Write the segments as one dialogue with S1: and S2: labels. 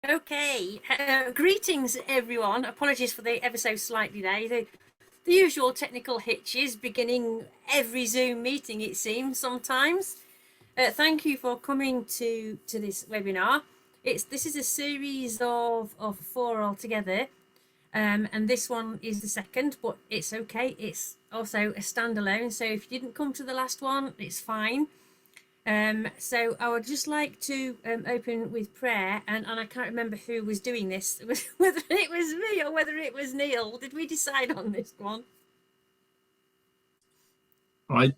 S1: Okay, greetings everyone. Apologies for the ever so slight delay. The usual technical hitches beginning every Zoom meeting, it seems sometimes. Thank you for coming to this webinar. This is a series of four altogether, and this one is the second, but it's okay. It's also a standalone, so if you didn't come to the last one, it's fine. So I would just like to open with prayer, and I can't remember who was doing this, whether it was me or whether it was Neil. Did we decide on this one?
S2: I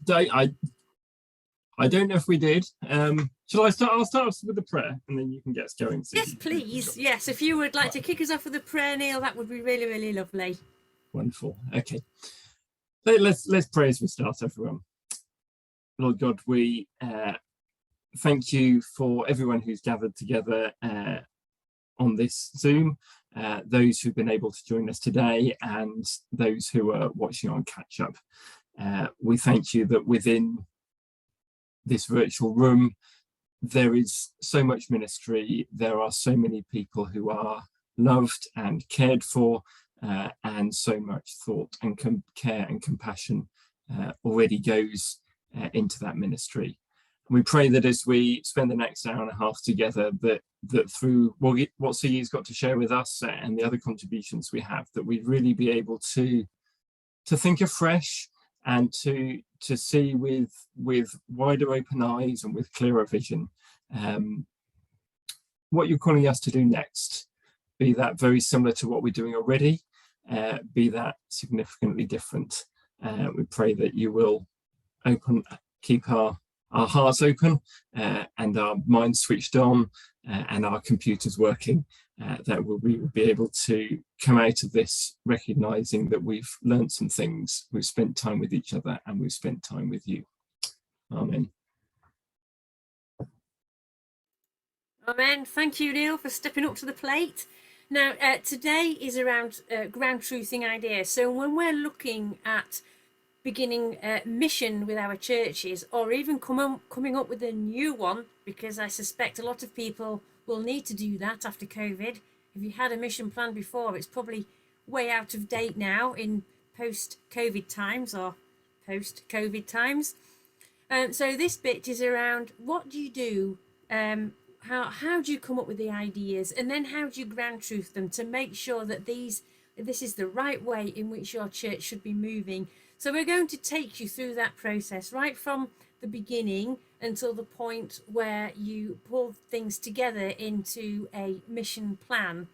S2: don't know if we did. Shall I start? I'll start off with the prayer, and then you can get us going. So
S1: yes, please. Yes, if you would like to kick us off with a prayer, Neil, that would be really, really lovely.
S2: Wonderful. Okay. Let's pray as we start, everyone. Lord God, we thank you for everyone who's gathered together on this Zoom, those who've been able to join us today, and those who are watching on catch up. We thank you that within this virtual room there is so much ministry, there are so many people who are loved and cared for, and so much thought and care and compassion already goes into that ministry. And we pray that as we spend the next hour and a half together, that through what CE's got to share with us and the other contributions we have, that we'd really be able to think afresh and to see with wider open eyes and with clearer vision what you're calling us to do next, be that very similar to what we're doing already, be that significantly different. We pray that you will keep our hearts open and our minds switched on and our computers working, that we will be able to come out of this recognizing that we've learned some things, we've spent time with each other, and we've spent time with you. Amen.
S1: Amen. Thank you, Neil, for stepping up to the plate. Now, today is around ground truthing ideas. So when we're looking at beginning mission with our churches, or even coming up with a new one, because I suspect a lot of people will need to do that after COVID. If you had a mission plan before, it's probably way out of date now in post-COVID times or post-COVID times. So this bit is around what do you do, how do you come up with the ideas, and then how do you ground truth them to make sure that this is the right way in which your church should be moving. So we're going to take you through that process right from the beginning until the point where you pull things together into a mission plan.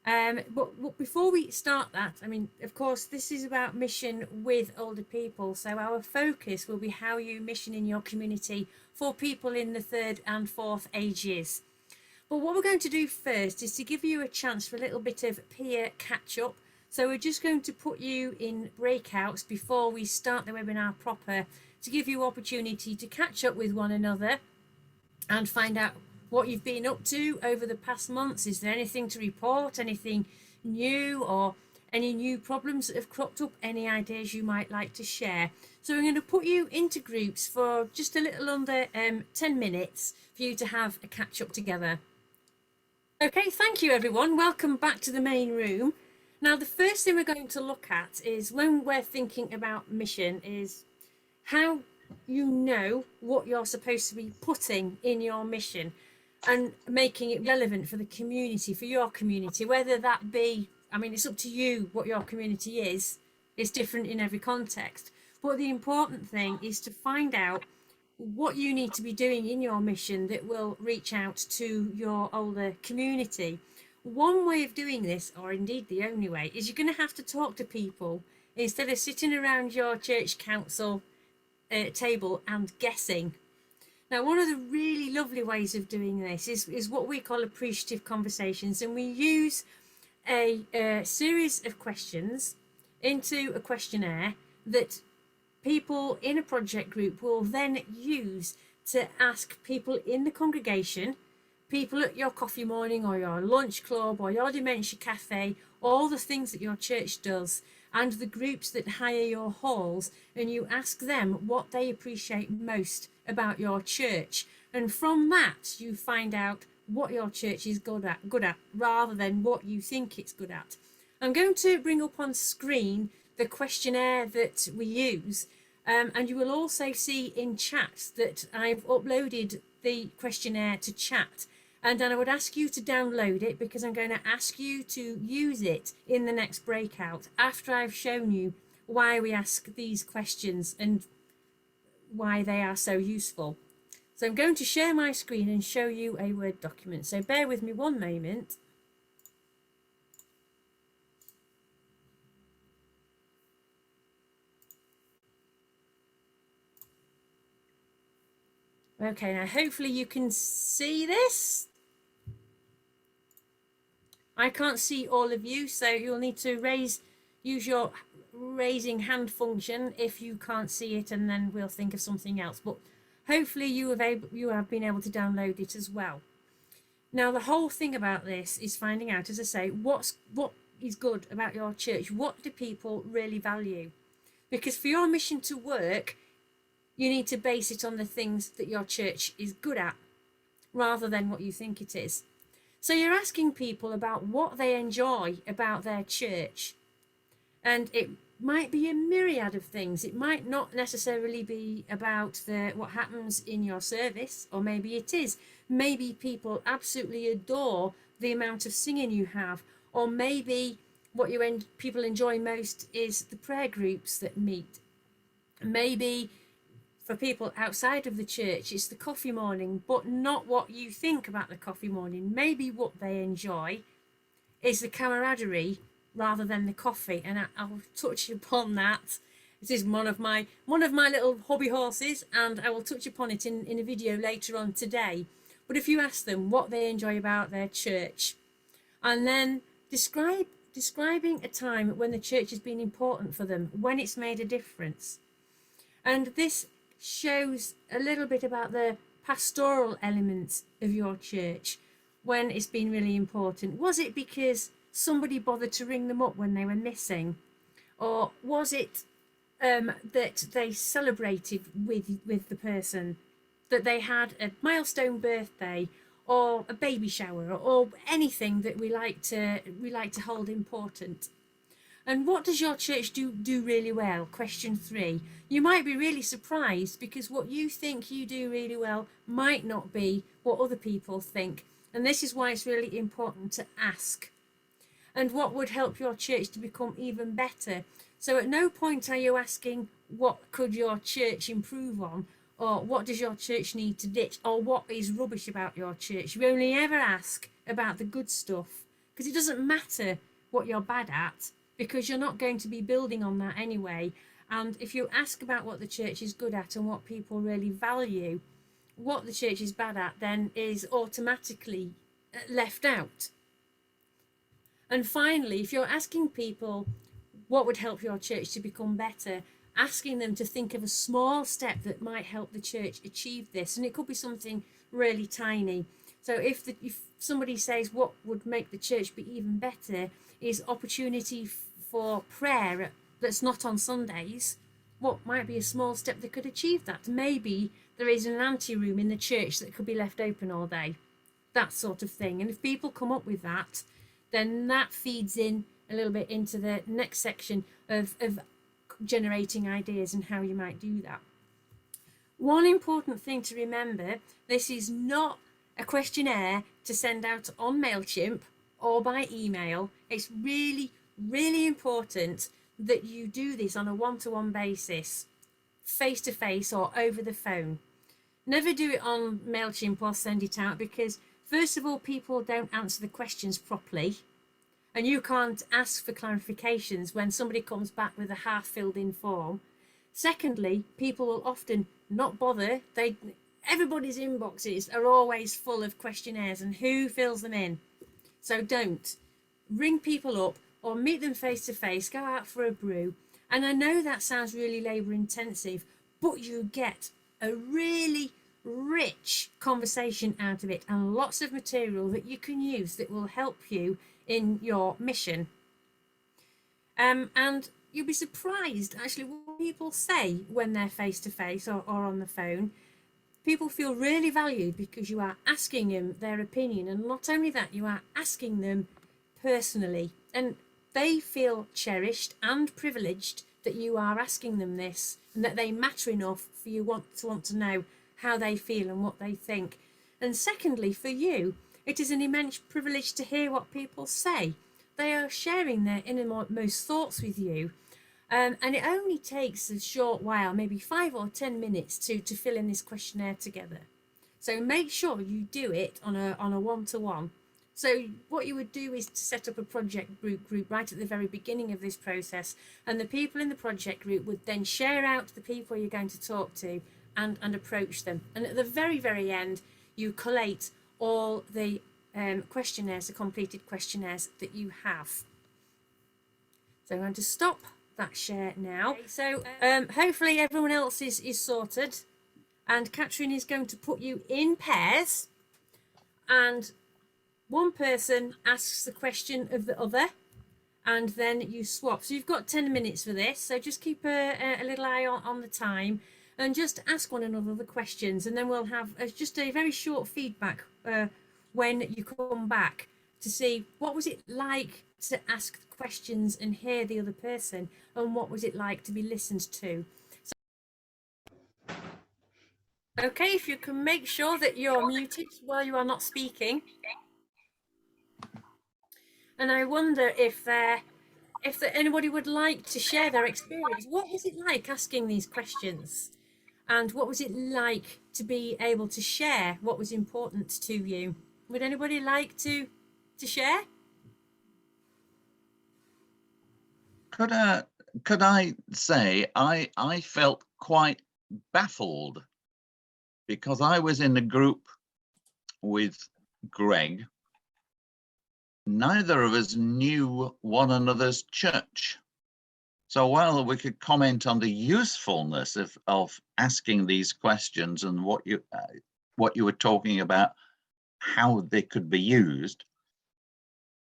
S1: But before we start that, I mean, of course, this is about mission with older people. So our focus will be how you mission in your community for people in the third and fourth ages. But what we're going to do first is to give you a chance for a little bit of peer catch up. So we're just going to put you in breakouts before we start the webinar proper to give you opportunity to catch up with one another and find out what you've been up to over the past months. Is there anything to report, anything new, or any new problems that have cropped up, any ideas you might like to share? So we're going to put you into groups for just a little under 10 minutes for you to have a catch up together. Okay, thank you everyone. Welcome back to the main room. Now, the first thing we're going to look at is when we're thinking about mission is how you know what you're supposed to be putting in your mission and making it relevant for the community, for your community, whether that be, I mean, it's up to you what your community is. It's different in every context. But the important thing is to find out what you need to be doing in your mission that will reach out to your older community. One way of doing this, or indeed the only way, is you're going to have to talk to people instead of sitting around your church council table and guessing. Now, one of the really lovely ways of doing this is what we call appreciative conversations, and we use a series of questions into a questionnaire that people in a project group will then use to ask people in the congregation, people at your coffee morning or your lunch club or your dementia cafe, all the things that your church does, and the groups that hire your halls, and you ask them what they appreciate most about your church. And from that, you find out what your church is good at rather than what you think it's good at. I'm going to bring up on screen the questionnaire that we use, and you will also see in chat that I've uploaded the questionnaire to chat. And then I would ask you to download it, because I'm going to ask you to use it in the next breakout after I've shown you why we ask these questions and why they are so useful. So I'm going to share my screen and show you a Word document. So bear with me one moment. Okay, now hopefully you can see this. I can't see all of you, so you'll need to use your raising hand function if you can't see it, and then we'll think of something else. But hopefully you have been able to download it as well. Now, the whole thing about this is finding out, as I say, what is good about your church. What do people really value? Because for your mission to work, you need to base it on the things that your church is good at, rather than what you think it is. So you're asking people about what they enjoy about their church. And it might be a myriad of things. It might not necessarily be about what happens in your service, or maybe it is. Maybe people absolutely adore the amount of singing you have, or maybe what people enjoy most is the prayer groups that meet. Maybe for people outside of the church, it's the coffee morning, but not what you think about the coffee morning. Maybe what they enjoy is the camaraderie rather than the coffee, and I'll touch upon that. This is one of my little hobby horses, and I will touch upon it in a video later on today. But if you ask them what they enjoy about their church, and then describing a time when the church has been important for them, when it's made a difference. And this shows a little bit about the pastoral element of your church, when it's been really important. Was it because somebody bothered to ring them up when they were missing? Or was it that they celebrated with the person, that they had a milestone birthday or a baby shower, or anything that we like to hold important? And what does your church do really well? Question 3. You might be really surprised, because what you think you do really well might not be what other people think. And this is why it's really important to ask. And what would help your church to become even better? So at no point are you asking, what could your church improve on? Or what does your church need to ditch? Or what is rubbish about your church? You only ever ask about the good stuff, because it doesn't matter what you're bad at, because you're not going to be building on that anyway. And if you ask about what the church is good at and what people really value, what the church is bad at then is automatically left out. And finally, if you're asking people what would help your church to become better, asking them to think of a small step that might help the church achieve this, and it could be something really tiny. So if somebody says what would make the church be even better is opportunity for prayer that's not on Sundays, what might be a small step that could achieve that? Maybe there is an ante room in the church that could be left open all day, that sort of thing. And if people come up with that, then that feeds in a little bit into the next section of generating ideas and how you might do that. One important thing to remember: this is not a questionnaire to send out on MailChimp or by email. It's really, really important that you do this on a one-to-one basis, face-to-face or over the phone. Never do it on MailChimp or send it out, because first of all, people don't answer the questions properly, and you can't ask for clarifications when somebody comes back with a half-filled in form. Secondly, people will often not bother. Everybody's inboxes are always full of questionnaires, and who fills them in? So don't. Ring people up or meet them face to face, go out for a brew. And I know that sounds really labour intensive, but you get a really rich conversation out of it, and lots of material that you can use that will help you in your mission. And you'll be surprised actually what people say when they're face to face or on the phone. people feel really valued because you are asking them their opinion, and not only that, you are asking them personally, and they feel cherished and privileged that you are asking them this, and that they matter enough for you want to know how they feel and what they think. And secondly, for you, it is an immense privilege to hear what people say. They are sharing their innermost thoughts with you. And it only takes a short while, maybe 5 or 10 minutes to fill in this questionnaire together. So make sure you do it on a one-to-one. So what you would do is to set up a project group right at the very beginning of this process, and the people in the project group would then share out the people you're going to talk to and approach them. And at the very, very end, you collate all the questionnaires, the completed questionnaires that you have. So I'm going to stop that share now. Okay, so hopefully everyone else is sorted, and Catherine is going to put you in pairs, and one person asks the question of the other, and then you swap. So you've got 10 minutes for this, so just keep a little eye on the time, and just ask one another the questions, and then we'll have just a very short feedback when you come back to see what was it like to ask questions and hear the other person, and what was it like to be listened to. So, okay, if you can make sure that you're muted while you are not speaking. And I wonder if anybody would like to share their experience. What was it like asking these questions? And what was it like to be able to share what was important to you? Would anybody like to share?
S3: Could I say I felt quite baffled, because I was in a group with Greg. Neither of us knew one another's church. So while we could comment on the usefulness of asking these questions and what you were talking about, how they could be used,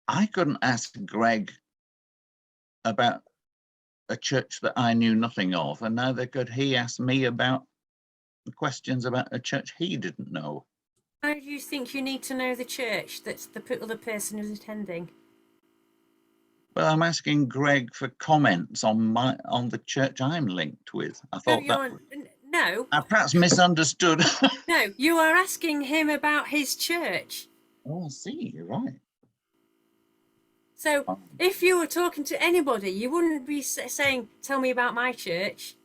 S3: I couldn't ask Greg about a church that I knew nothing of, and neither could he ask me about the questions about a church he didn't know.
S1: How do you think you need to know the church that the other person is attending?
S3: Well, I'm asking Greg for comments on the church I'm linked with. I thought
S1: no.
S3: I perhaps misunderstood.
S1: No, you are asking him about his church.
S3: Oh, I see. You're right.
S1: So if you were talking to anybody, you wouldn't be saying, "Tell me about my church."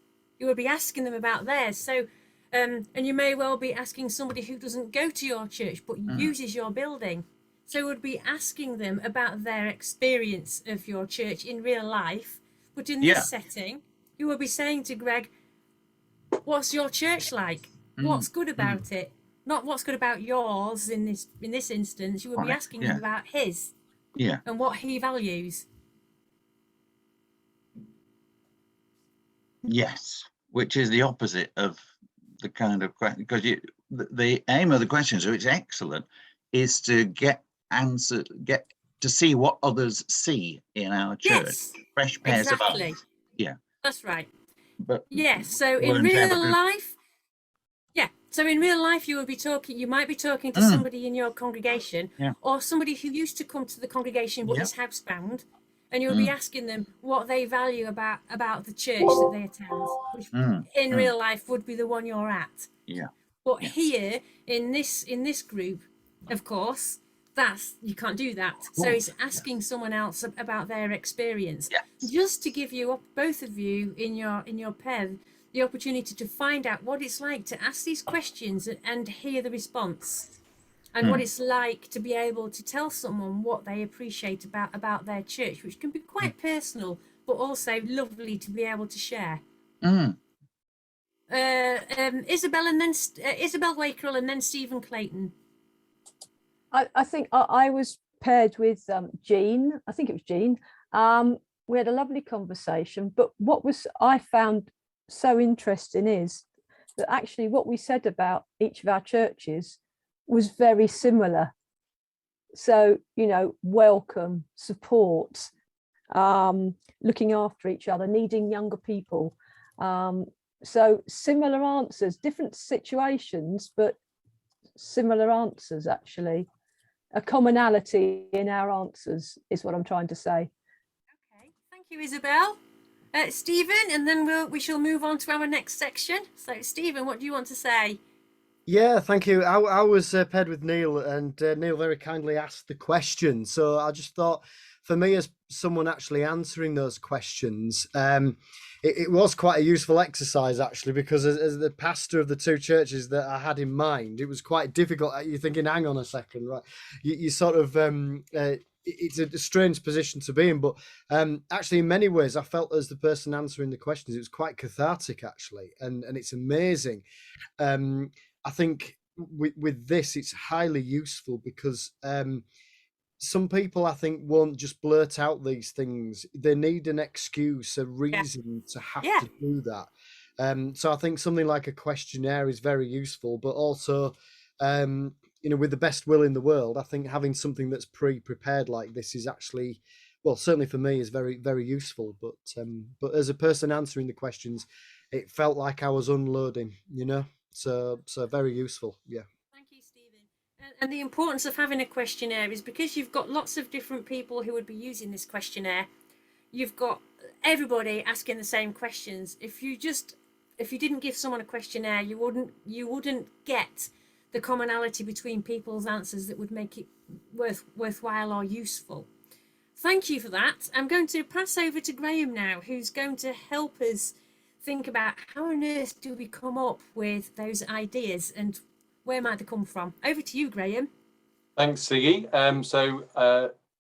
S1: You would be asking them about theirs. So, and you may well be asking somebody who doesn't go to your church but uses your building. So, you would be asking them about their experience of your church in real life. But in this setting, you would be saying to Greg, "What's your church like? What's good about it? Not what's good about yours." In this instance, you would be asking him about his.
S3: Yeah.
S1: And what he values.
S3: Yes, which is the opposite of the kind of question, because the aim of the questions, which is excellent, is to get to see what others see in our church.
S1: Yes,
S3: Fresh pairs
S1: exactly.
S3: of eyes. Yeah.
S1: That's right.
S3: But
S1: yes, so in real life, so in real life, you might be talking to somebody in your congregation, or somebody who used to come to the congregation but is housebound, and you'll be asking them what they value about the church that they attend, which in real life would be the one you're at.
S3: Yeah.
S1: But here in this group, of course, you can't do that. So it's asking someone else about their experience, just to give you both of you in your pair the opportunity to find out what it's like to ask these questions and hear the response, and what it's like to be able to tell someone what they appreciate about their church, which can be quite personal, but also lovely to be able to share. Isabel, and then Isabel Wakerell, and then Stephen Clayton.
S4: I think I was paired with Jean. I think it was Jean. We had a lovely conversation, but what I found so interesting is that actually what we said about each of our churches was very similar. So, welcome, support, looking after each other, needing younger people, So similar answers, different situations, but similar answers actually. A commonality in our answers is what I'm trying to say.
S1: Okay, thank you, Isabel. Stephen, and then we shall move on to our next section. So, Stephen, what do you want to say?
S5: Yeah, thank you. I was paired with Neil, and Neil very kindly asked the question. So I just thought, for me, as someone actually answering those questions, it was quite a useful exercise, actually, because as the pastor of the two churches that I had in mind, it was quite difficult. You're thinking, hang on a second, right? You sort of, it's a strange position to be in, but actually, in many ways, I felt as the person answering the questions, it was quite cathartic, actually, and it's amazing. I think with this, it's highly useful because some people, I think, won't just blurt out these things. They need an excuse, a reason to have
S1: Yeah.
S5: to do that. So I think something like a questionnaire is very useful, but also, with the best will in the world, I think having something that's pre-prepared like this is actually, well, certainly for me, is very, very useful. But as a person answering the questions, it felt like I was unloading, So very useful. Yeah.
S1: Thank you, Stephen. And the importance of having a questionnaire is because you've got lots of different people who would be using this questionnaire. You've got everybody asking the same questions. If you didn't give someone a questionnaire, you wouldn't get the commonality between people's answers that would make it worthwhile or useful. Thank you for that. I'm going to pass over to Graham now, who's going to help us think about how on earth do we come up with those ideas and where might they come from. Over to you, Graham.
S6: Thanks, Siggy.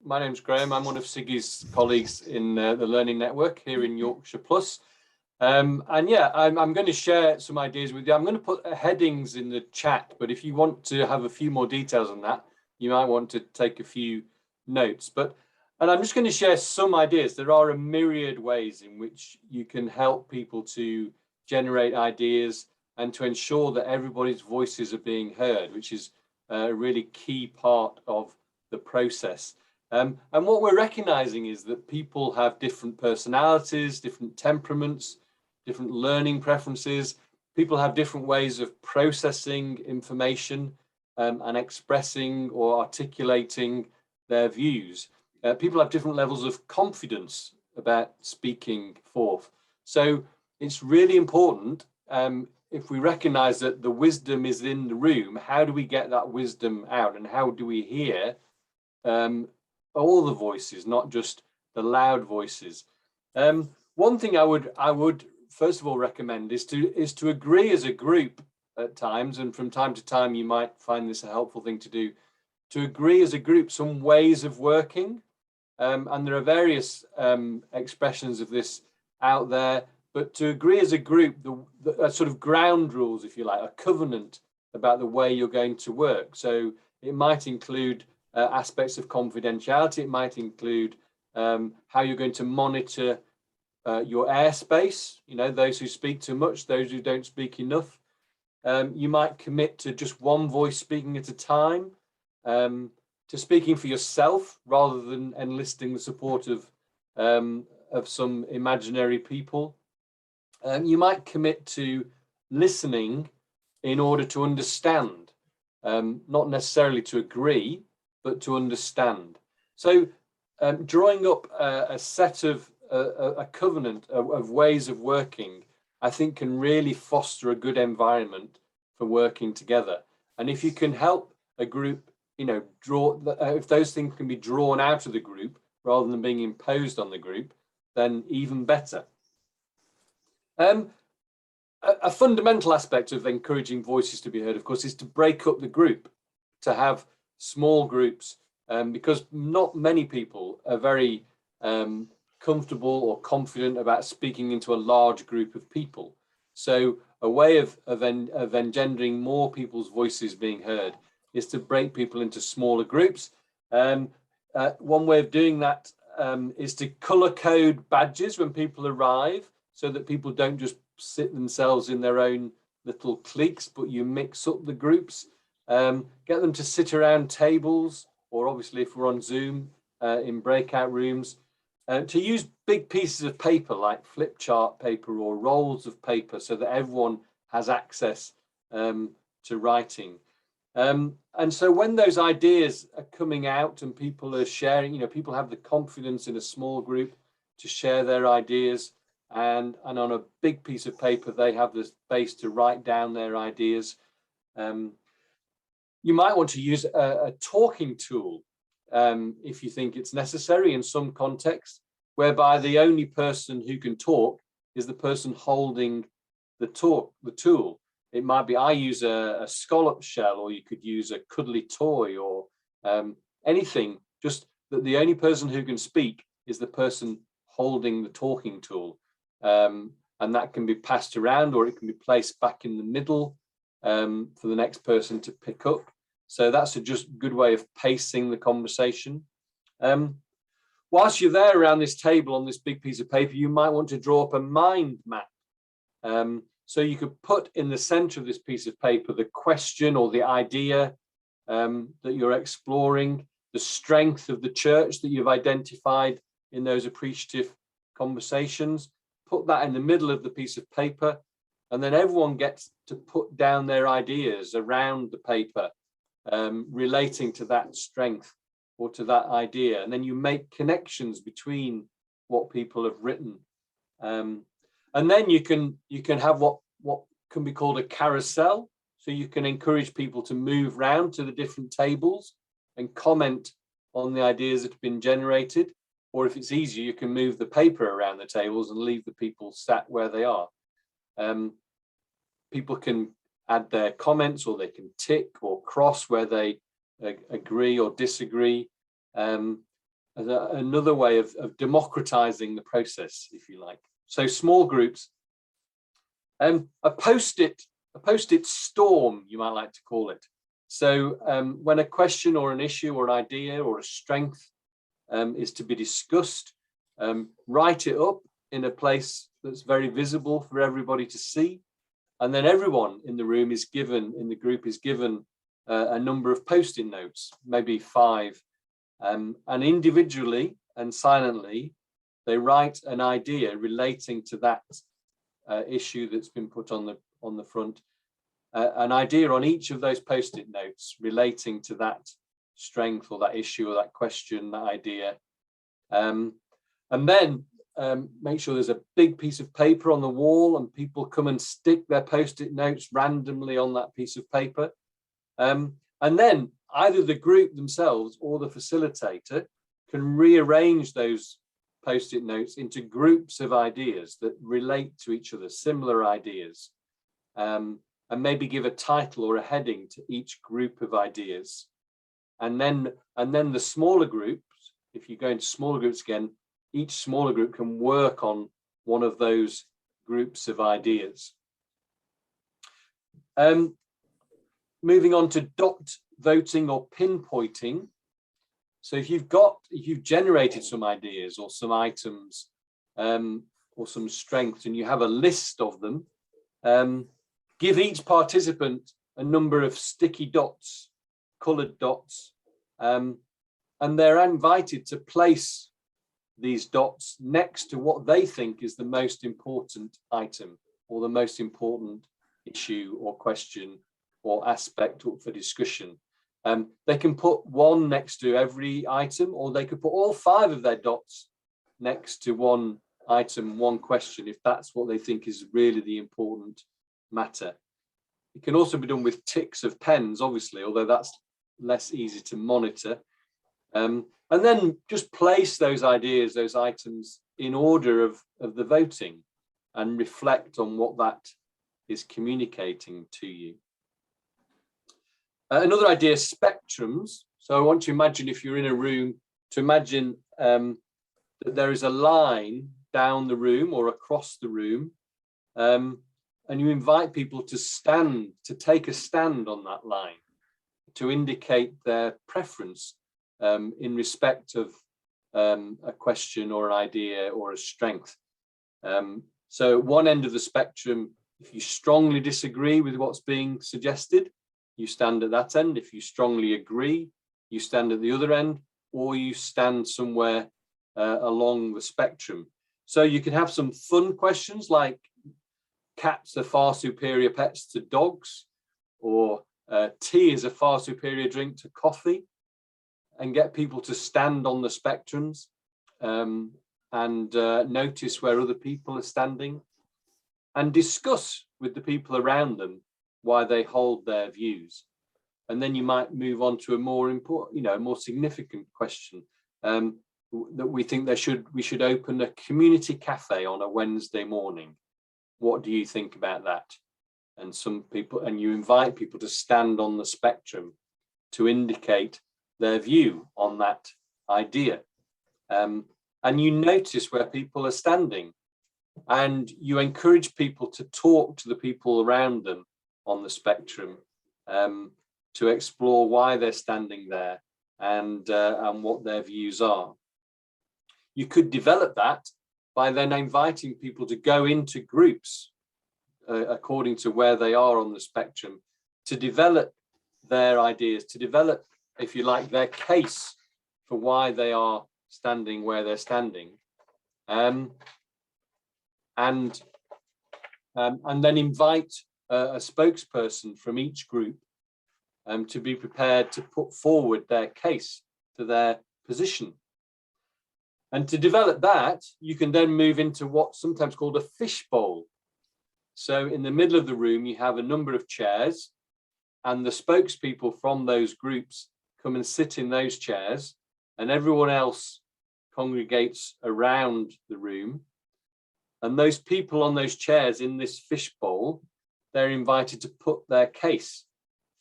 S6: My name's Graham. I'm one of Siggy's colleagues in the Learning Network here in Yorkshire Plus. I'm going to share some ideas with you. I'm going to put headings in the chat, but if you want to have a few more details on that, you might want to take a few notes. And I'm just going to share some ideas. There are a myriad ways in which you can help people to generate ideas and to ensure that everybody's voices are being heard, which is a really key part of the process. And what we're recognizing is that people have different personalities, different temperaments, different learning preferences. People have different ways of processing information and expressing or articulating their views. People have different levels of confidence about speaking forth. So it's really important, if we recognize that the wisdom is in the room, how do we get that wisdom out, and how do we hear all the voices, not just the loud voices? One thing I would first of all recommend is to agree as a group at times, and from time to time you might find this a helpful thing to do, to agree as a group some ways of working. And there are various expressions of this out there, but to agree as a group, the sort of ground rules, if you like, a covenant about the way you're going to work. So it might include aspects of confidentiality. It might include how you're going to monitor your airspace, those who speak too much, those who don't speak enough. You might commit to just one voice speaking at a time, to speaking for yourself rather than enlisting the support of some imaginary people. You might commit to listening in order to understand, not necessarily to agree, but to understand. So drawing up a set of a covenant of ways of working, I think can really foster a good environment for working together. And if you can help a group, if those things can be drawn out of the group rather than being imposed on the group, then even better. A fundamental aspect of encouraging voices to be heard, of course, is to break up the group, to have small groups, because not many people are very comfortable or confident about speaking into a large group of people. So a way of engendering more people's voices being heard is to break people into smaller groups. One way of doing that is to color code badges when people arrive, so that people don't just sit themselves in their own little cliques, but you mix up the groups. Get them to sit around tables, or obviously if we're on Zoom, in breakout rooms. to use big pieces of paper like flip chart paper or rolls of paper so that everyone has access to writing. And so when those ideas are coming out and people are sharing, people have the confidence in a small group to share their ideas, and on a big piece of paper they have the space to write down their ideas. You might want to use a talking tool if you think it's necessary in some context, whereby the only person who can talk is the person holding the tool. It might be, I use a scallop shell, or you could use a cuddly toy, or anything, just that the only person who can speak is the person holding the talking tool. And that can be passed around, or it can be placed back in the middle for the next person to pick up. So that's a just good way of pacing the conversation. Whilst you're there around this table on this big piece of paper, you might want to draw up a mind map. So you could put in the center of this piece of paper the question or the idea that you're exploring, the strength of the church that you've identified in those appreciative conversations. Put that in the middle of the piece of paper, and then everyone gets to put down their ideas around the paper relating to that strength or to that idea. And then you make connections between what people have written. And then you can have what can be called a carousel. So you can encourage people to move round to the different tables and comment on the ideas that have been generated. Or if it's easier, you can move the paper around the tables and leave the people sat where they are. People can add their comments, or they can tick or cross where they agree or disagree. Another way of democratizing the process, if you like. So small groups. A post-it storm, you might like to call it. So when a question or an issue or an idea or a strength is to be discussed, write it up in a place that's very visible for everybody to see. And then everyone in the room is given, in the group is given a number of post-it notes, maybe 5. And individually and silently, they write an idea relating to that issue that's been put on the front. An idea on each of those post-it notes relating to that strength or that issue or that question, that idea. And then make sure there's a big piece of paper on the wall, and people come and stick their post-it notes randomly on that piece of paper. And then either the group themselves or the facilitator can rearrange those post-it notes into groups of ideas that relate to each other, similar ideas, and maybe give a title or a heading to each group of ideas. And then the smaller groups, if you go into smaller groups again, each smaller group can work on one of those groups of ideas. Moving on to dot voting or pinpointing. So if you've generated some ideas or some items or some strengths, and you have a list of them, give each participant a number of sticky dots, colored dots, and they're invited to place these dots next to what they think is the most important item or the most important issue or question or aspect for discussion. They can put one next to every item, or they could put all 5 of their dots next to one item, one question, if that's what they think is really the important matter. It can also be done with ticks of pens, obviously, although that's less easy to monitor. And then just place those ideas, those items in order of the voting, and reflect on what that is communicating to you. Another idea is spectrums. So I want you to imagine, if you're in a room, to imagine that there is a line down the room or across the room, and you invite people to take a stand on that line, to indicate their preference in respect of a question or an idea or a strength. So at one end of the spectrum, if you strongly disagree with what's being suggested, you stand at that end. If you strongly agree, you stand at the other end, or you stand somewhere along the spectrum. So you can have some fun questions like cats are far superior pets to dogs, or tea is a far superior drink to coffee, and get people to stand on the spectrums and notice where other people are standing, and discuss with the people around them why they hold their views. And then you might move on to a more important, a more significant question, that we think we should open a community cafe on a Wednesday morning. What do you think about that? And you invite people to stand on the spectrum to indicate their view on that idea. And you notice where people are standing, and you encourage people to talk to the people around them on the spectrum, to explore why they're standing there and what their views are. You could develop that by then inviting people to go into groups according to where they are on the spectrum, to develop their ideas, to develop, if you like, their case for why they are standing where they're standing, and then invite a spokesperson from each group to be prepared to put forward their case to their position. And to develop that, you can then move into what's sometimes called a fishbowl. So in the middle of the room, you have a number of chairs, and the spokespeople from those groups come and sit in those chairs, and everyone else congregates around the room. And those people on those chairs in this fishbowl, they're invited to put their case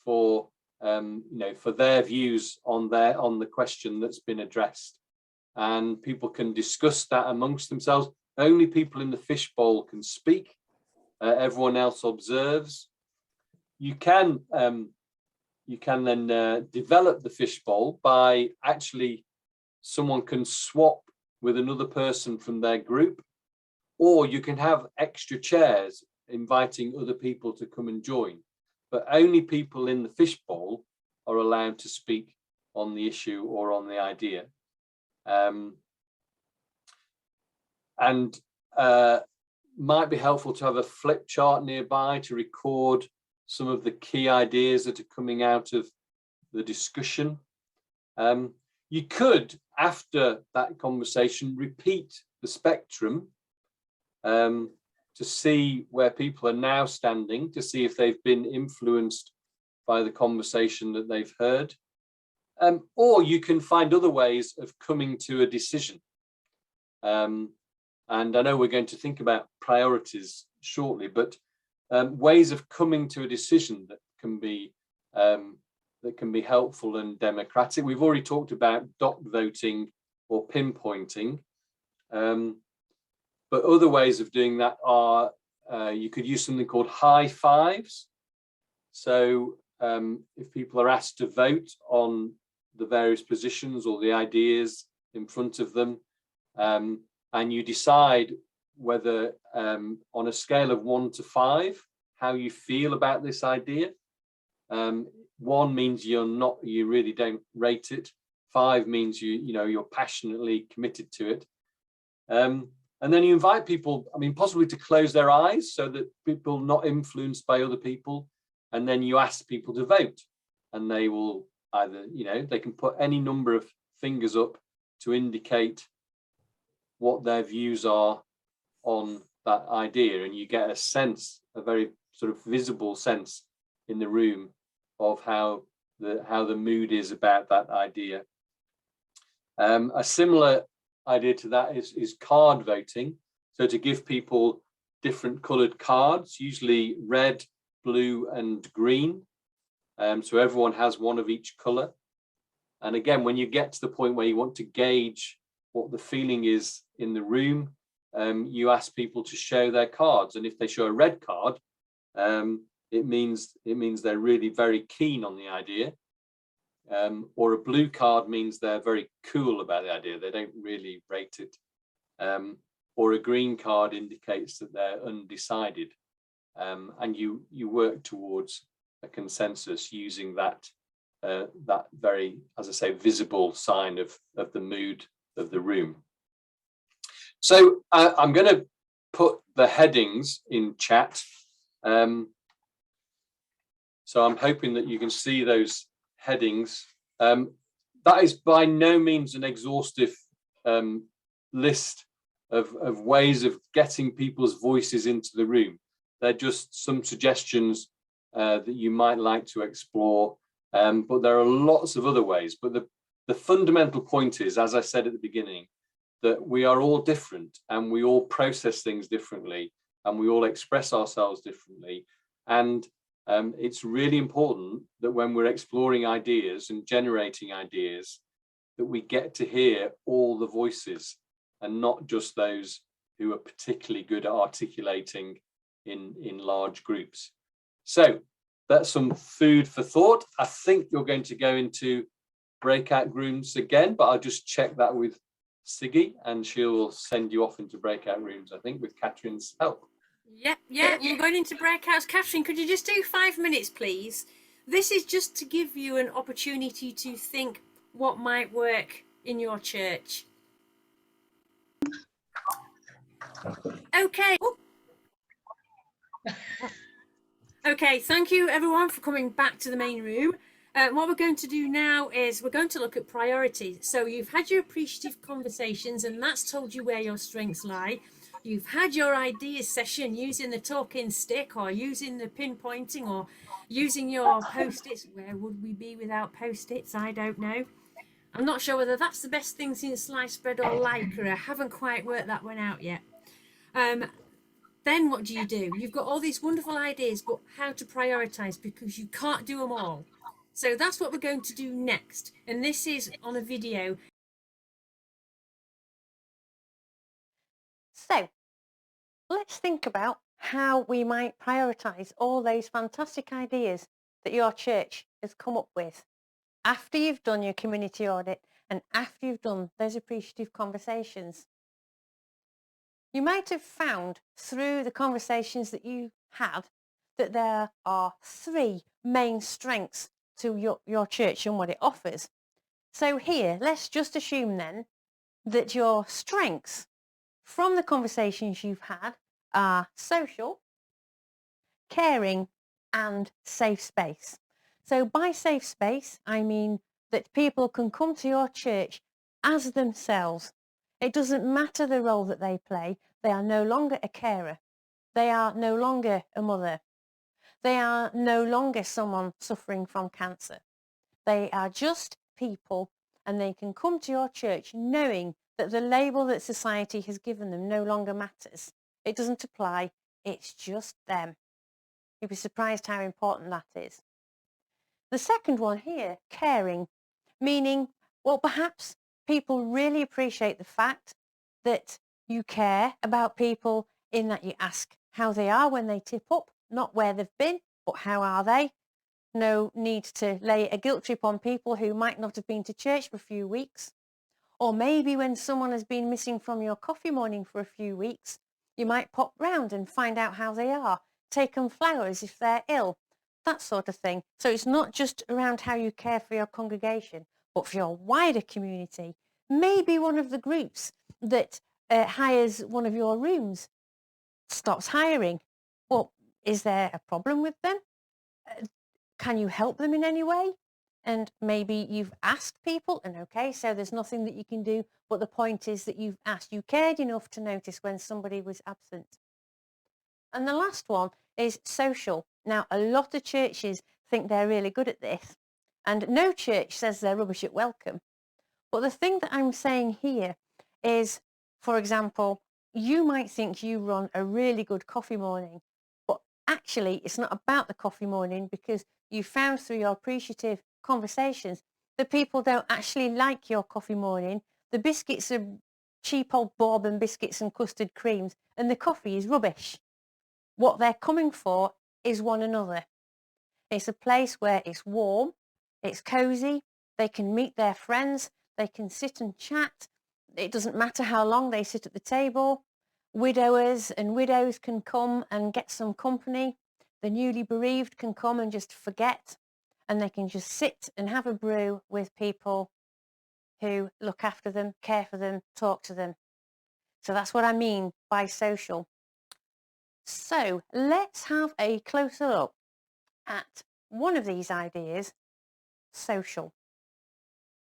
S6: for, for their views on the question that's been addressed. And people can discuss that amongst themselves. Only people in the fishbowl can speak. Everyone else observes. You can then develop the fishbowl by actually someone can swap with another person from their group, or you can have extra chairs inviting other people to come and join. But only people in the fishbowl are allowed to speak on the issue or on the idea. Might be helpful to have a flip chart nearby to record some of the key ideas that are coming out of the discussion. You could, after that conversation, repeat the spectrum to see where people are now standing, to see if they've been influenced by the conversation that they've heard. Or you can find other ways of coming to a decision. And I know we're going to think about priorities shortly, but ways of coming to a decision that can be helpful and democratic. We've already talked about dot voting or pinpointing, but other ways of doing that are you could use something called high fives. So if people are asked to vote on the various positions or the ideas in front of them, and you decide whether on a scale of 1 to 5, how you feel about this idea. 1 means you really don't rate it. 5 means you're passionately committed to it. And then you invite people, possibly to close their eyes so that people not influenced by other people. And then you ask people to vote, and they will either, they can put any number of fingers up to indicate what their views are on that idea, and you get a sense, a very sort of visible sense in the room of how the mood is about that idea. A similar idea to that is card voting. So to give people different coloured cards, usually red, blue, and green. So everyone has one of each colour. And again, when you get to the point where you want to gauge what the feeling is in the room, you ask people to show their cards, and if they show a red card, it means they're really very keen on the idea, or a blue card means they're very cool about the idea, they don't really rate it, or a green card indicates that they're undecided, and you work towards a consensus using that very, as I say, visible sign of the mood of the room. So I'm going to put the headings in chat. So I'm hoping that you can see those headings. That is by no means an exhaustive list of ways of getting people's voices into the room. They're just some suggestions that you might like to explore, but there are lots of other ways. But the fundamental point is, as I said at the beginning, that we are all different and we all process things differently and we all express ourselves differently. And it's really important that when we're exploring ideas and generating ideas, that we get to hear all the voices and not just those who are particularly good at articulating in large groups. So that's some food for thought. I think you're going to go into breakout rooms again, but I'll just check that with Siggy and she'll send you off into breakout rooms, I think, with Catherine's help.
S1: Yeah, we're going into breakouts. Catherine, could you just do 5 minutes, please? This is just to give you an opportunity to think what might work in your church. Okay. Okay, thank you everyone for coming back to the main room. What we're going to do now is we're going to look at priorities. So you've had your appreciative conversations and that's told you where your strengths lie. You've had your ideas session using the talking stick or using the pinpointing or using your post-its. Where would we be without post-its? I don't know. I'm not sure whether that's the best thing since sliced bread or lycra. I haven't quite worked that one out yet. Then what do? You've got all these wonderful ideas, but how to prioritize because you can't do them all. So that's what we're going to do next. And this is on a video.
S7: So let's think about how we might prioritize all those fantastic ideas that your church has come up with after you've done your community audit and after you've done those appreciative conversations. You might have found through the conversations that you had that there are 3 main strengths to your church and what it offers. So here, let's just assume then that your strengths from the conversations you've had are social, caring, and safe space. So by safe space, I mean that people can come to your church as themselves. It doesn't matter the role that they play. They are no longer a carer. They are no longer a mother. They are no longer someone suffering from cancer. They are just people, and they can come to your church knowing that the label that society has given them no longer matters. It doesn't apply. It's just them. You'd be surprised how important that is. The second one here, caring, meaning, well, perhaps people really appreciate the fact that you care about people in that you ask how they are when they tip up, not where they've been, but how are they? No need to lay a guilt trip on people who might not have been to church for a few weeks. Or maybe when someone has been missing from your coffee morning for a few weeks, you might pop round and find out how they are, take them flowers if they're ill, that sort of thing. So it's not just around how you care for your congregation, but for your wider community. Maybe one of the groups that hires one of your rooms stops hiring. Well, is there a problem with them? Can you help them in any way? And maybe you've asked people and okay, so there's nothing that you can do, but the point is that you've asked, you cared enough to notice when somebody was absent. And the last one is social. Now, a lot of churches think they're really good at this, and no church says they're rubbish at welcome. But the thing that I'm saying here is, for example, you might think you run a really good coffee morning, but actually it's not about the coffee morning because you found through your appreciative conversations that people don't actually like your coffee morning. The biscuits are cheap old bourbon biscuits and custard creams, and the coffee is rubbish. What they're coming for is one another. It's a place where it's warm, it's cozy, they can meet their friends, they can sit and chat. It doesn't matter how long they sit at the table. Widowers and widows can come and get some company. The newly bereaved can come and just forget, and they can just sit and have a brew with people who look after them, care for them, talk to them. So that's what I mean by social. So let's have a closer look at one of these ideas, social.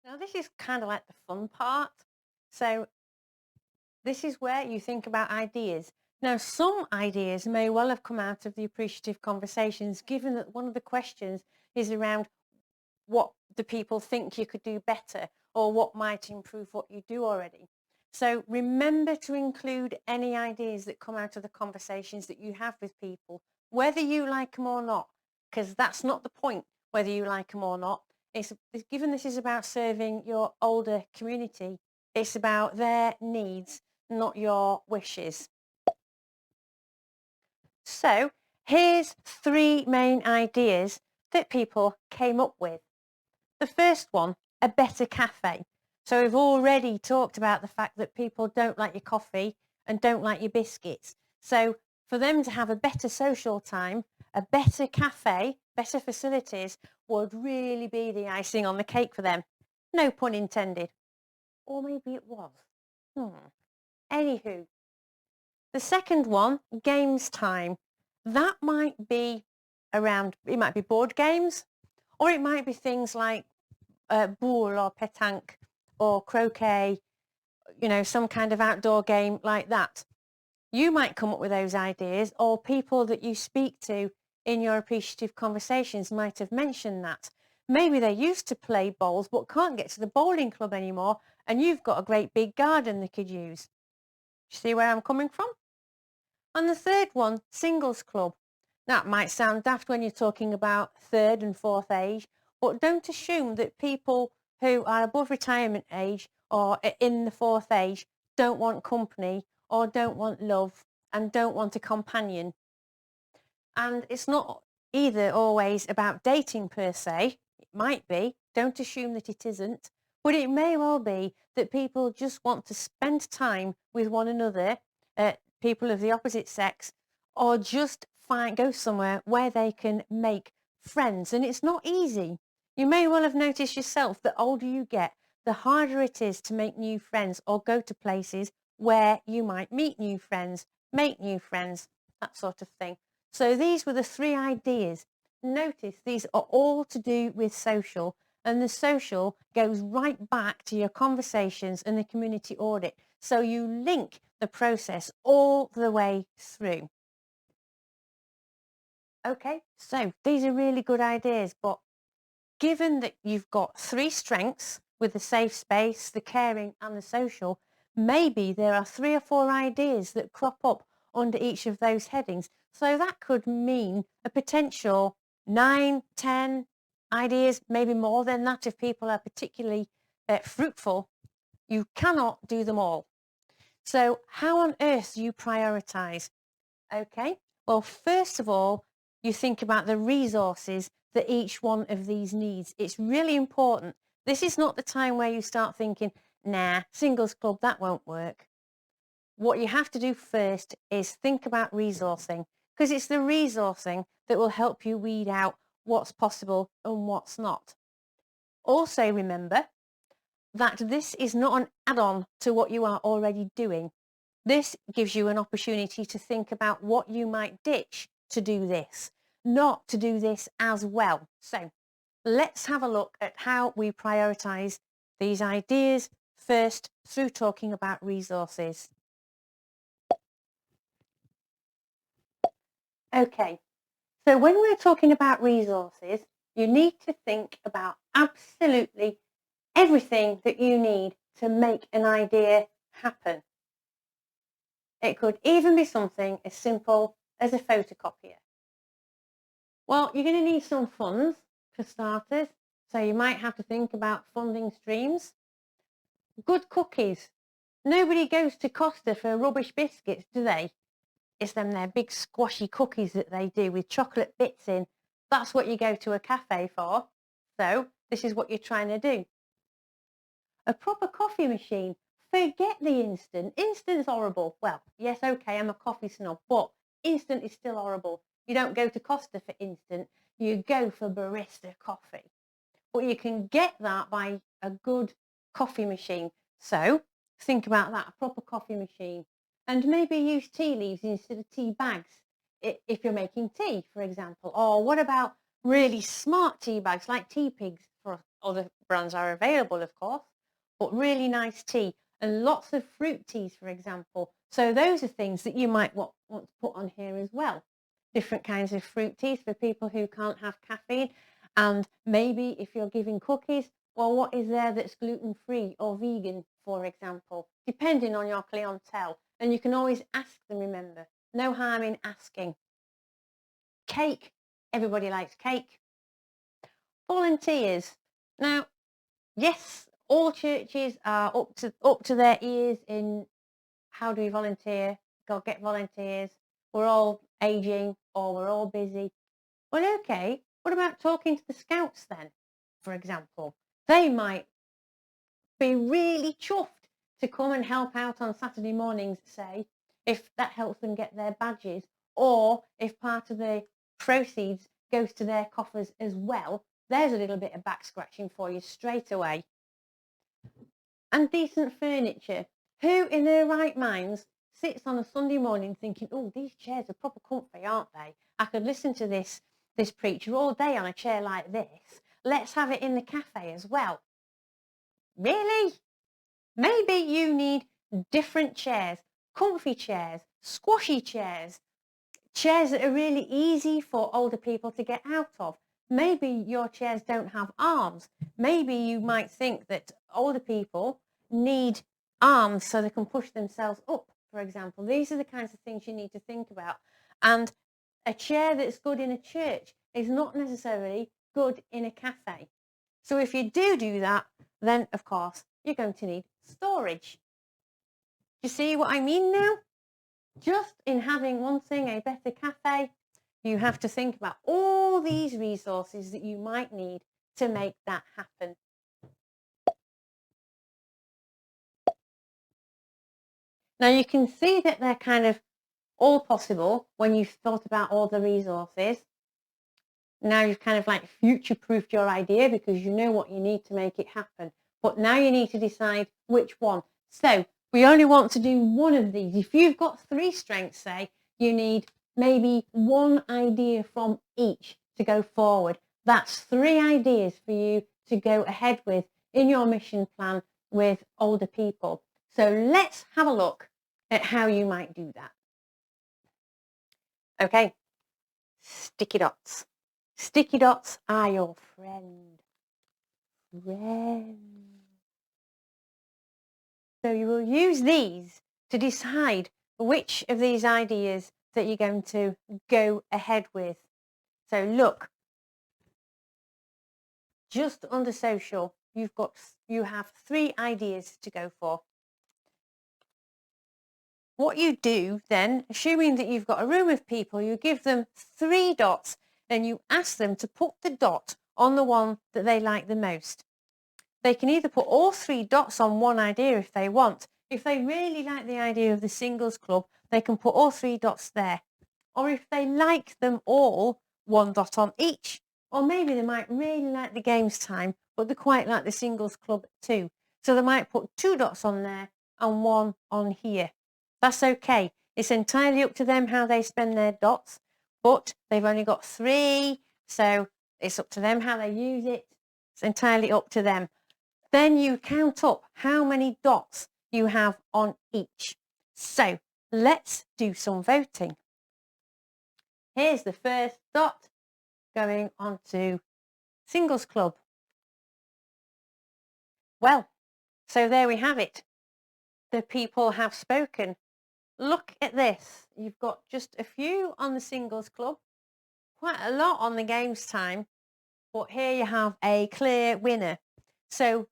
S7: Now this is kind of like the fun part. So this is where you think about ideas. Now some ideas may well have come out of the Appreciative Conversations, given that one of the questions is around what do people think you could do better, or what might improve what you do already. So remember to include any ideas that come out of the conversations that you have with people, whether you like them or not, because that's not the point, whether you like them or not. Given this is about serving your older community, it's about their needs, not your wishes. So here's 3 main ideas that people came up with. The first one, a better cafe. So we've already talked about the fact that people don't like your coffee and don't like your biscuits. So for them to have a better social time, a better cafe, better facilities would really be the icing on the cake for them. No pun intended. Or maybe it was. Anywho, the second one, games time. That might be around, it might be board games, or it might be things like boule or pétanque or croquet, you know, some kind of outdoor game like that. You might come up with those ideas, or people that you speak to in your Appreciative Conversations might have mentioned that. Maybe they used to play bowls but can't get to the bowling club anymore, and you've got a great big garden they could use. See where I'm coming from? And the third one, singles club. That might sound daft when you're talking about 3rd and 4th age, but don't assume that people who are above retirement age or in the 4th age don't want company or don't want love and don't want a companion. And it's not either always about dating per se. It might be, don't assume that it isn't, but it may well be that people just want to spend time with one another, people of the opposite sex, or just go somewhere where they can make friends. And it's not easy. You may well have noticed yourself that older you get, the harder it is to make new friends or go to places where you might meet new friends, make new friends, that sort of thing. So these were the 3 ideas. Notice these are all to do with social, and the social goes right back to your conversations and the community audit. So you link the process all the way through. Okay, so these are really good ideas, but given that you've got 3 strengths with the safe space, the caring and the social, maybe there are 3 or 4 ideas that crop up under each of those headings. So that could mean a potential 9, 10 ideas, maybe more than that if people are particularly fruitful. You cannot do them all. So how on earth do you prioritise? Okay, well, first of all, you think about the resources that each one of these needs. It's really important. This is not the time where you start thinking, nah, singles club, that won't work. What you have to do first is think about resourcing, because it's the resourcing that will help you weed out what's possible and what's not. Also remember that this is not an add-on to what you are already doing. This gives you an opportunity to think about what you might ditch to do this, not to do this as well. So let's have a look at how we prioritise these ideas first through talking about resources. Okay, so when we're talking about resources, you need to think about absolutely everything that you need to make an idea happen. It could even be something as simple as a photocopier. Well, you're going to need some funds for starters, so you might have to think about funding streams. Good cookies. Nobody goes to Costa for rubbish biscuits, do they? It's them their big squashy cookies that they do with chocolate bits in. That's what you go to a cafe for. So this is what you're trying to do. A proper coffee machine. Forget the instant. Instant's horrible. Well, yes, okay, I'm a coffee snob, but instant is still horrible. You don't go to Costa for instant. You go for barista coffee. But you can get that by a good coffee machine. So think about that, a proper coffee machine. And maybe use tea leaves instead of tea bags if you're making tea, for example. Or what about really smart tea bags like Tea Pigs? For other brands are available, of course, but really nice tea and lots of fruit teas, for example. So those are things that you might want to put on here as well. Different kinds of fruit teas for people who can't have caffeine. And maybe if you're giving cookies, well, what is there that's gluten-free or vegan, for example, depending on your clientele. And you can always ask them, remember. No harm in asking. Cake. Everybody likes cake. Volunteers. Now, yes, all churches are up to their ears in how do we volunteer? Go get volunteers. We're all aging or we're all busy. Well, okay, what about talking to the scouts then, for example? They might be really chuffed to come and help out on Saturday mornings, say, if that helps them get their badges, or if part of the proceeds goes to their coffers as well. There's a little bit of back scratching for you straight away. And decent furniture. Who in their right minds sits on a Sunday morning thinking, oh, these chairs are proper comfy, aren't they? I could listen to this preacher all day on a chair like this. Let's have it in the cafe as well. Really? Maybe you need different chairs, comfy chairs, squashy chairs, chairs that are really easy for older people to get out of. Maybe your chairs don't have arms. Maybe you might think that older people need arms so they can push themselves up, for example. These are the kinds of things you need to think about. And a chair that's good in a church is not necessarily good in a cafe. So if you do that, then of course you're going to need storage. You see what I mean now? Just in having one thing, a better cafe, you have to think about all these resources that you might need to make that happen. Now you can see that they're kind of all possible when you've thought about all the resources. Now you've kind of like future-proofed your idea because you know what you need to make it happen. But now you need to decide which one. So we only want to do one of these. If you've got 3 strengths, say, you need maybe 1 idea from each to go forward. That's 3 ideas for you to go ahead with in your mission plan with older people. So let's have a look at how you might do that. Okay, sticky dots. Sticky dots are your friend. So you will use these to decide which of these ideas that you're going to go ahead with. So look, just under social, you have 3 ideas to go for. What you do then, assuming that you've got a room of people, you give them 3 dots and you ask them to put the dot on the one that they like the most. They can either put all 3 dots on one idea if they want. If they really like the idea of the singles club, they can put all 3 dots there. Or if they like them all, 1 dot on each. Or maybe they might really like the games time, but they quite like the singles club too. So they might put 2 dots on there and 1 on here. That's okay. It's entirely up to them how they spend their dots, but they've only got 3, so it's up to them how they use it. It's entirely up to them. Then you count up how many dots you have on each. So let's do some voting. Here's the first dot going on to singles club. Well, so there we have it. The people have spoken. Look at this. You've got just a few on the singles club, quite a lot on the games time, but here you have a clear winner. So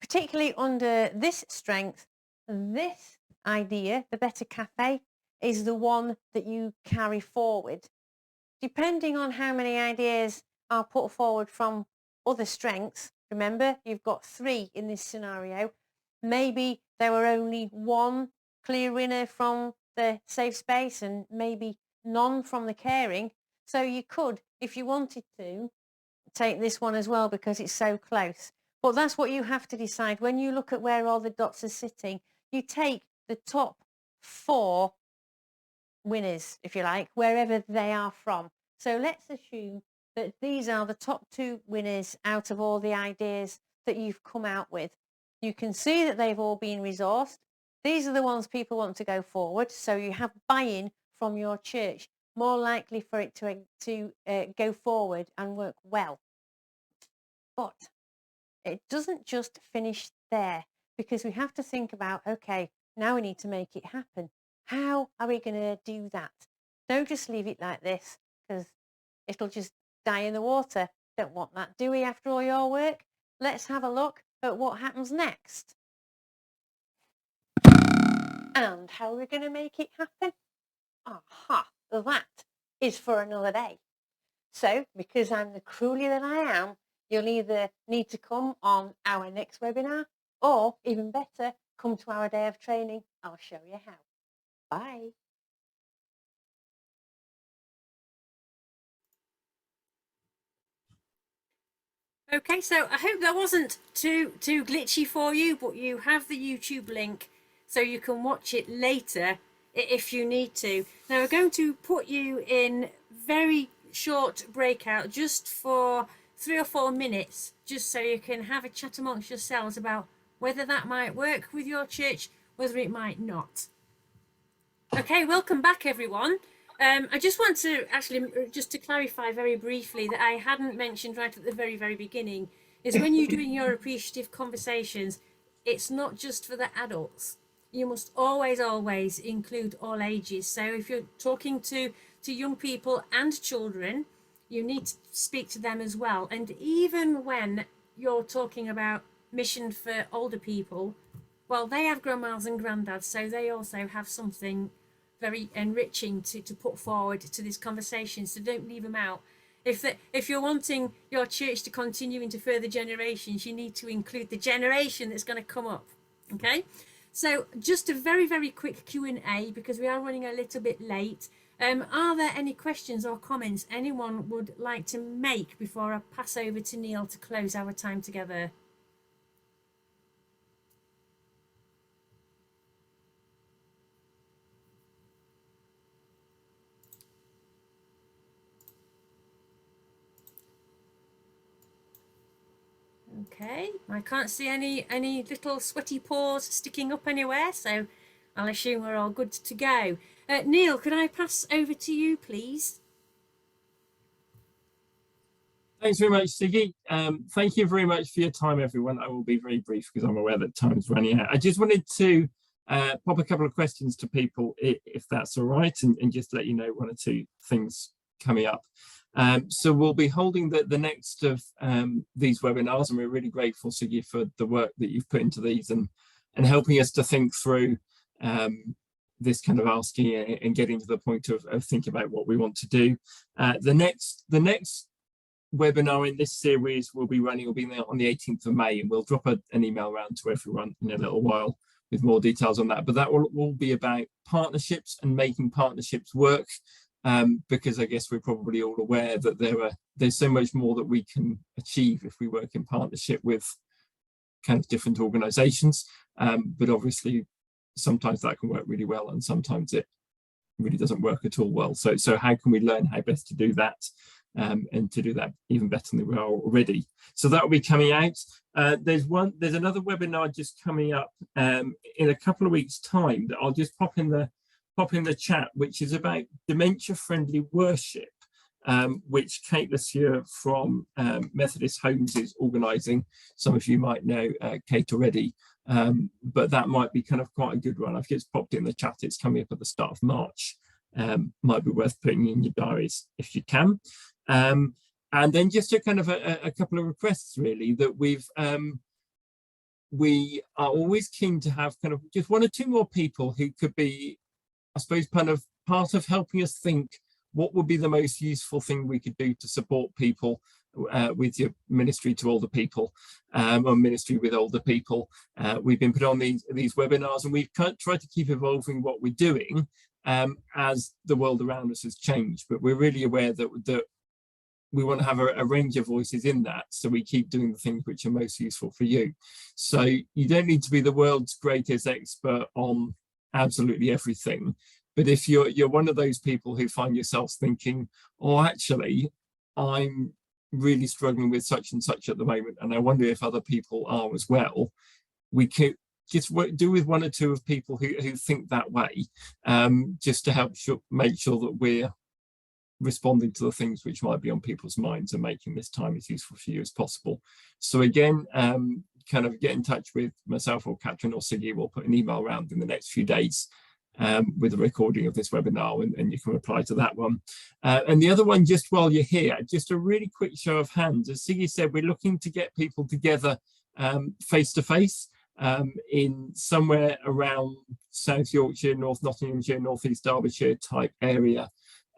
S7: particularly under this strength, this idea, the better cafe, is the one that you carry forward. Depending on how many ideas are put forward from other strengths, remember you've got 3 in this scenario, maybe there were only 1 clear winner from the safe space and maybe none from the caring. So you could, if you wanted to, take this one as well because it's so close. But that's what you have to decide. When you look at where all the dots are sitting, you take the top 4 winners, if you like, wherever they are from. So let's assume that these are the top 2 winners out of all the ideas that you've come out with. You can see that they've all been resourced. These are the ones people want to go forward. So you have buy-in from your church, more likely for it to go forward and work well. But it doesn't just finish there, because we have to think about, okay, now we need to make it happen. How are we going to do that? Don't just leave it like this, because it'll just die in the water. Don't want that, do we, after all your work? Let's have a look at what happens next. And how are we going to make it happen? Aha, that is for another day. So, because I'm the cruelie that I am, you'll either need to come on our next webinar, or even better, come to our day of training. I'll show you how. Bye.
S1: Okay, so I hope that wasn't too glitchy for you, but you have the YouTube link so you can watch it later if you need to. Now we're going to put you in very short breakout just for 3 or 4 minutes, just so you can have a chat amongst yourselves about whether that might work with your church, whether it might not. Okay, welcome back everyone. I just want to actually just to clarify very briefly that I hadn't mentioned right at the very beginning is when you're doing your appreciative conversations, it's not just for the adults. You must always include all ages. So if you're talking to young people and children, you need to speak to them as well. And even when you're talking about mission for older people, well, they have grandmas and granddads, so they also have something very enriching to put forward to this conversation, so don't leave them out. If you're wanting your church to continue into further generations, you need to include the generation that's going to come up. Okay, so just a very quick Q&A, because we are running a little bit late. Are there any questions or comments anyone would like to make before I pass over to Neil to close our time together? Okay, I can't see any little sweaty paws sticking up anywhere, so I'll assume we're all good to go. Neil, could I pass over to you, please?
S2: Thanks very much, Siggy. Thank you very much for your time, everyone. I will be very brief because I'm aware that time's running out. I just wanted to pop a couple of questions to people, if that's all right, and just let you know 1 or 2 things coming up. So we'll be holding the next of these webinars, and we're really grateful, Siggy, for the work that you've put into these and helping us to think through this kind of asking and getting to the point of thinking about what we want to do. The next webinar in this series will be on the 18th of May, and we'll drop an email around to everyone in a little while with more details on that. But that will be about partnerships and making partnerships work. Because I guess we're probably all aware that there's so much more that we can achieve if we work in partnership with kind of different organizations, but obviously sometimes that can work really well and sometimes it really doesn't work at all well. So how can we learn how best to do that, and to do that even better than we are already? So that will be coming out. There's another webinar just coming up in a couple of weeks' time that I'll just pop in the chat, which is about dementia-friendly worship, which Kate Lessieur from Methodist Homes is organising. Some of you might know Kate already, but that might be kind of quite a good one. I've just popped it in the chat. It's coming up at the start of March. Might be worth putting in your diaries if you can. And then just a kind of a couple of requests, really, that we are always keen to have kind of just 1 or 2 more people who could be, I suppose, kind of part of helping us think what would be the most useful thing we could do to support people with your ministry to older people, or ministry with older people. We've been put on these webinars, and we've tried to keep evolving what we're doing as the world around us has changed. But we're really aware that we want to have a range of voices in that, so we keep doing the things which are most useful for you. So you don't need to be the world's greatest expert on absolutely everything, but if you're one of those people who find yourselves thinking, oh, actually, I'm really struggling with such and such at the moment, and I wonder if other people are as well, we could just do with one or two of people who think that way, just to help make sure that we're responding to the things which might be on people's minds and making this time as useful for you as possible. So again, kind of get in touch with myself or Catherine or Siggy. We'll put an email around in the next few days with a recording of this webinar, and you can reply to that one. And the other one, just while you're here, just a really quick show of hands. As Siggy said, we're looking to get people together face to face in somewhere around South Yorkshire, North Nottinghamshire, North East Derbyshire type area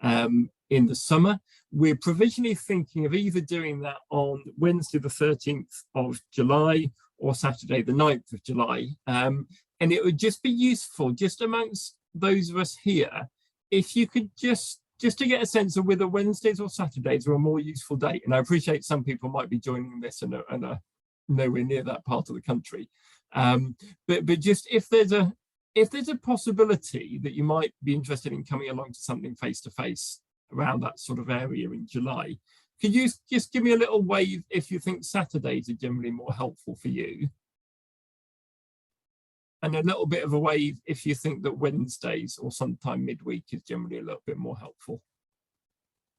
S2: in the summer. We're provisionally thinking of either doing that on Wednesday the 13th of July or Saturday the 9th of July. And it would just be useful, just amongst those of us here, if you could just to get a sense of whether Wednesdays or Saturdays are a more useful date. And I appreciate some people might be joining this and are nowhere near that part of the country. But just if there's a possibility that you might be interested in coming along to something face to face around that sort of area in July, could you just give me a little wave if you think Saturdays are generally more helpful for you? And a little bit of a wave if you think that Wednesdays or sometime midweek is generally a little bit more helpful,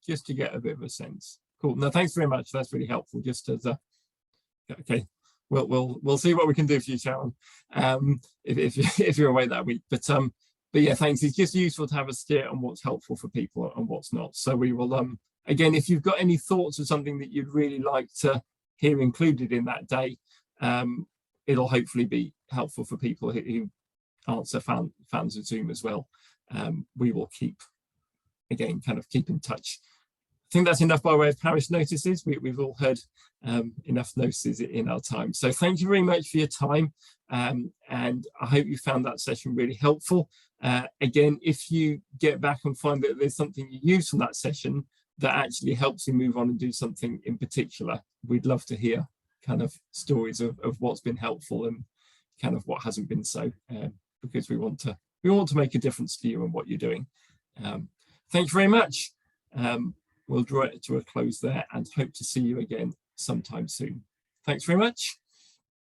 S2: just to get a bit of a sense. Cool. No, thanks very much. That's really helpful. Just as a, okay. We'll see what we can do for you, Sharon, if you're away that week. But yeah, thanks. It's just useful to have a steer on what's helpful for people and what's not. So we will again, if you've got any thoughts or something that you'd really like to hear included in that day, it'll hopefully be helpful for people who aren't so fans of Zoom as well. We will keep in touch. I think that's enough by way of parish notices. We've all heard enough notices in our time. So thank you very much for your time. And I hope you found that session really helpful. Again, if you get back and find that there's something you use from that session that actually helps you move on and do something in particular, we'd love to hear kind of stories of what's been helpful and kind of what hasn't been so, because we want to make a difference to you and what you're doing. Thank you very much. We'll draw it to a close there and hope to see you again sometime soon. Thanks very much.